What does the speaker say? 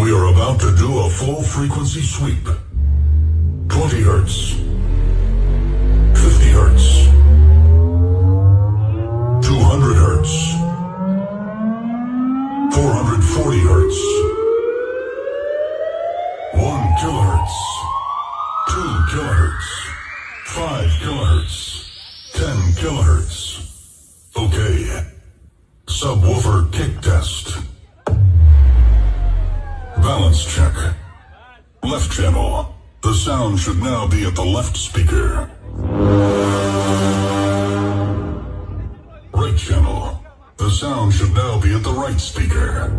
We are about to do a full frequency sweep. 20 hertz. 50 hertz. 200 hertz. 440 hertz. 1 kilohertz. 2 kilohertz. 5 kilohertz. 10 kilohertz. Okay. Subwoofer kick test. Balance check. Left channel. The sound should now be at the left speaker. Right channel. The sound should now be at the right speaker.